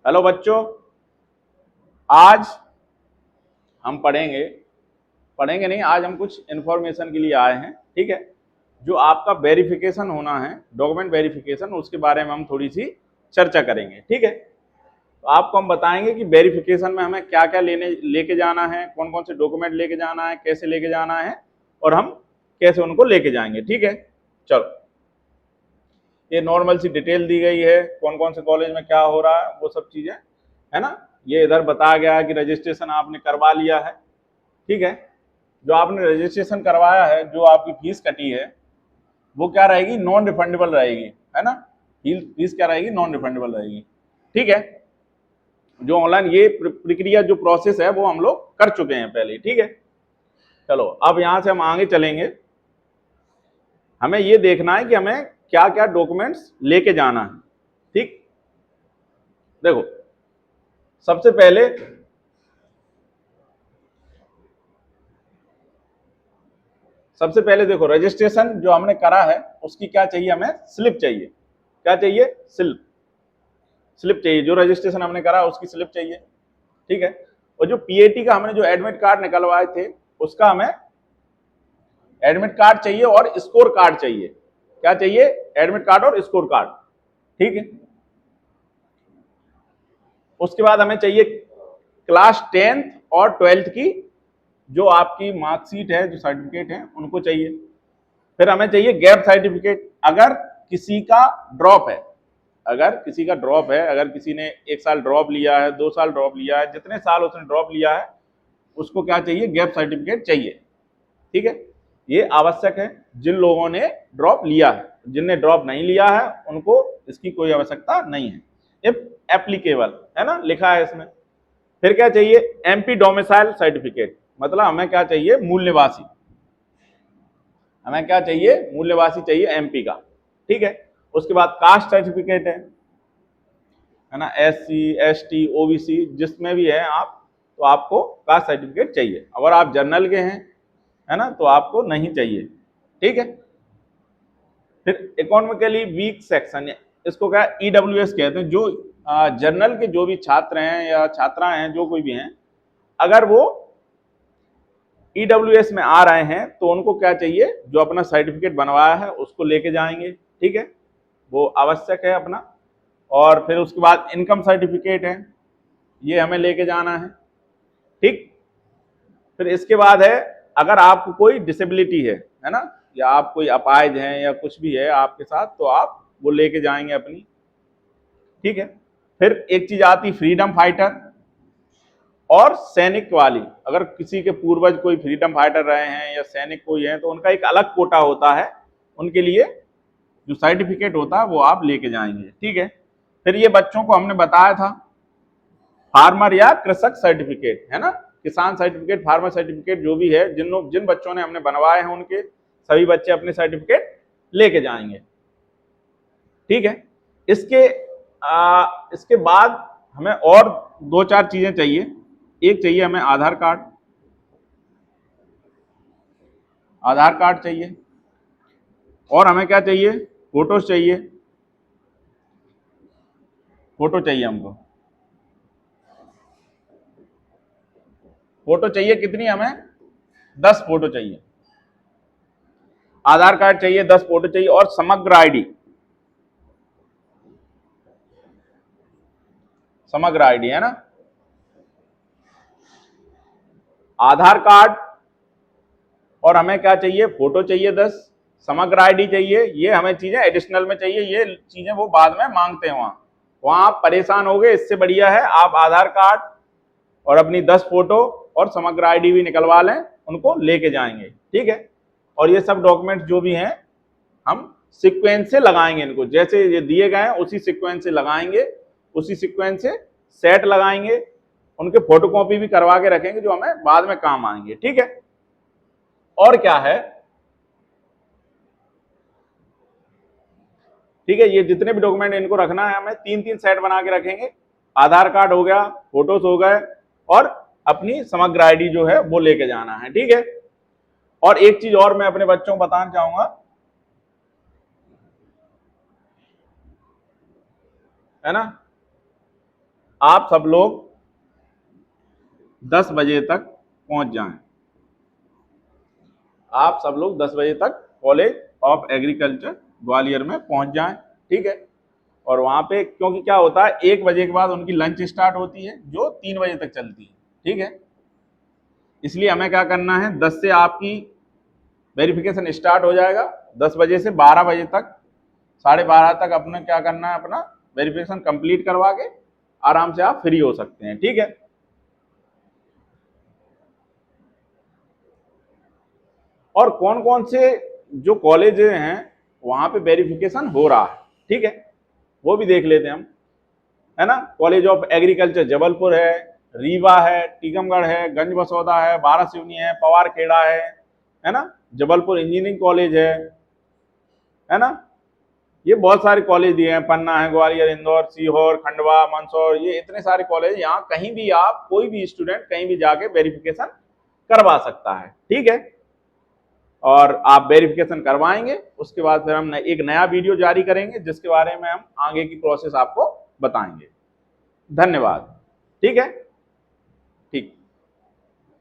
Hello बच्चों, आज हम पढ़ेंगे नहीं, आज हम कुछ इंफॉर्मेशन के लिए आए हैं। ठीक है, जो आपका वेरिफिकेशन होना है, डॉक्यूमेंट वेरिफिकेशन, उसके बारे में हम थोड़ी सी चर्चा करेंगे। ठीक है, तो आपको हम बताएंगे कि वेरिफिकेशन में हमें क्या क्या लेके जाना है, कौन कौन से डॉक्यूमेंट लेके जाना है, कैसे लेके जाना है और हम कैसे उनको लेके जाएंगे। ठीक है, चलो, ये नॉर्मल सी डिटेल दी गई है, कौन कौन से कॉलेज में क्या हो रहा है, वो सब चीजें है ना। ये इधर बताया गया है कि रजिस्ट्रेशन आपने करवा लिया है। ठीक है, जो आपने रजिस्ट्रेशन करवाया है, जो आपकी फीस कटी है, वो क्या रहेगी, नॉन रिफंडेबल रहेगी, है ना। फीस क्या रहेगी, नॉन रिफंडेबल रहेगी। ठीक है, जो ऑनलाइन ये प्रक्रिया, जो प्रोसेस है, वो हम लोग कर चुके हैं पहले। ठीक है, चलो अब यहां से हम आगे चलेंगे। हमें ये देखना है कि हमें क्या क्या डॉक्यूमेंट्स लेके जाना है। ठीक, देखो सबसे पहले देखो, रजिस्ट्रेशन जो हमने करा है उसकी क्या चाहिए, हमें स्लिप चाहिए। क्या चाहिए, स्लिप चाहिए। जो रजिस्ट्रेशन हमने करा उसकी स्लिप चाहिए। ठीक है, और जो पीएटी का हमने जो एडमिट कार्ड निकलवाए थे, उसका हमें एडमिट कार्ड चाहिए और स्कोर कार्ड चाहिए। क्या चाहिए, एडमिट कार्ड और स्कोर कार्ड। ठीक है, उसके बाद हमें चाहिए क्लास 10th और 12th की जो आपकी मार्कशीट है, जो सर्टिफिकेट है, उनको चाहिए। फिर हमें चाहिए गैप सर्टिफिकेट। अगर किसी का ड्रॉप है, अगर किसी ने 1 साल ड्रॉप लिया है, 2 साल ड्रॉप लिया है, जितने साल उसने ड्रॉप लिया है, उसको क्या चाहिए, गैप सर्टिफिकेट चाहिए। ठीक है, ये आवश्यक है जिन लोगों ने ड्रॉप लिया है। जिनने ड्रॉप नहीं लिया है उनको इसकी कोई आवश्यकता नहीं है, इफ एप्लीकेबल, है ना, लिखा है इसमें। फिर क्या चाहिए, एमपी डोमिसाइल सर्टिफिकेट, मतलब हमें क्या चाहिए, मूल निवासी। हमें क्या चाहिए, मूल निवासी चाहिए एमपी का। ठीक है, उसके बाद कास्ट सर्टिफिकेट है ना, एससी एसटी ओबीसी जिसमें भी है आप, तो आपको कास्ट सर्टिफिकेट चाहिए। अगर आप जनरल के हैं, है ना, तो आपको नहीं चाहिए। ठीक है, फिर इकोनॉमिकली वीक सेक्शन, इसको क्या ईडब्ल्यूएस कहते हैं। जो जनरल के जो भी छात्र हैं या छात्रा हैं, जो कोई भी हैं, अगर वो ईडब्ल्यूएस में आ रहे हैं तो उनको क्या चाहिए, जो अपना सर्टिफिकेट बनवाया है उसको लेके जाएंगे। ठीक है, वो आवश्यक है अपना। और फिर उसके बाद इनकम सर्टिफिकेट है, ये हमें लेके जाना है। ठीक, फिर इसके बाद है, अगर आपको कोई डिसेबिलिटी है ना, या आप कोई अपाहिज हैं या कुछ भी है आपके साथ, तो आप वो लेके जाएंगे अपनी। ठीक है, फिर एक चीज आती फ्रीडम फाइटर और सैनिक वाली। अगर किसी के पूर्वज कोई फ्रीडम फाइटर रहे हैं या सैनिक कोई है, तो उनका एक अलग कोटा होता है, उनके लिए जो सर्टिफिकेट होता है वो आप लेके जाएंगे। ठीक है, फिर ये बच्चों को हमने बताया था फार्मर या कृषक सर्टिफिकेट, है ना, किसान सर्टिफिकेट, फार्मर सर्टिफिकेट, जो भी है, जिन बच्चों ने हमने बनवाए हैं उनके सभी बच्चे अपने सर्टिफिकेट लेके जाएंगे। ठीक है, इसके बाद हमें और 2-4 चीजें चाहिए। एक चाहिए हमें आधार कार्ड चाहिए, और हमें क्या चाहिए, फोटोज चाहिए। फोटो चाहिए हमको, फोटो चाहिए कितनी, हमें 10 फोटो चाहिए। आधार कार्ड चाहिए, 10 फोटो चाहिए, और समग्र आईडी है ना। आधार कार्ड, और हमें क्या चाहिए, फोटो चाहिए 10, समग्र आईडी चाहिए। ये हमें चीजें एडिशनल में चाहिए, ये चीजें वो बाद में मांगते हैं वहां आप परेशान हो गए। इससे बढ़िया है आप आधार कार्ड और अपनी 10 फोटो और समग्र आईडी भी निकलवा लें, उनको लेके जाएंगे। ठीक है, और ये सब डॉक्यूमेंट जो भी हैं हम सीक्वेंस से लगाएंगे, इनको जैसे ये दिए गए हैं उसी सीक्वेंस से लगाएंगे, उसी सीक्वेंस से सेट लगाएंगे। उनके फोटोकॉपी भी करवा के रखेंगे, जो हमें बाद में काम आएंगे। ठीक है, और क्या है, ठीक है, ये जितने भी डॉक्यूमेंट इनको रखना है, हमें 3-3 सेट बना के रखेंगे। आधार कार्ड हो गया, फोटोज हो गए, और अपनी समग्र आईडी जो है वो लेके जाना है। ठीक है, और एक चीज और मैं अपने बच्चों को बताना चाहूंगा, है ना, आप सब लोग 10 बजे तक पहुंच जाएं। आप सब लोग 10 बजे तक कॉलेज ऑफ एग्रीकल्चर ग्वालियर में पहुंच जाएं, ठीक है। और वहां पे क्योंकि क्या होता है 1 बजे के बाद उनकी लंच स्टार्ट होती है जो 3 बजे तक चलती है, ठीक है। इसलिए हमें क्या करना है, 10 से आपकी वेरिफिकेशन स्टार्ट हो जाएगा, 10 बजे से 12 बजे तक, 12:30 तक अपने क्या करना है, अपना वेरिफिकेशन कंप्लीट करवा के आराम से आप फ्री हो सकते हैं, ठीक है। और कौन कौन से जो कॉलेज हैं वहां पे वेरिफिकेशन हो रहा है, ठीक है, वो भी देख लेते हैं हम, है ना। कॉलेज ऑफ एग्रीकल्चर जबलपुर है, रीवा है, टीकमगढ़ है, गंज बसौदा है, बारासिवनी है, पवार खेड़ा है ना। जबलपुर इंजीनियरिंग कॉलेज है ना। ये बहुत सारे कॉलेज दिए हैं, पन्ना है, ग्वालियर, इंदौर, सीहोर, खंडवा, मंदसौर, ये इतने सारे कॉलेज, यहाँ कहीं भी आप कोई भी स्टूडेंट कहीं भी जाके वेरिफिकेशन करवा सकता है, ठीक है। और आप वेरिफिकेशन करवाएंगे उसके बाद फिर हम एक नया वीडियो जारी करेंगे जिसके बारे में हम आगे की प्रोसेस आपको बताएंगे। धन्यवाद। ठीक है, ठीक।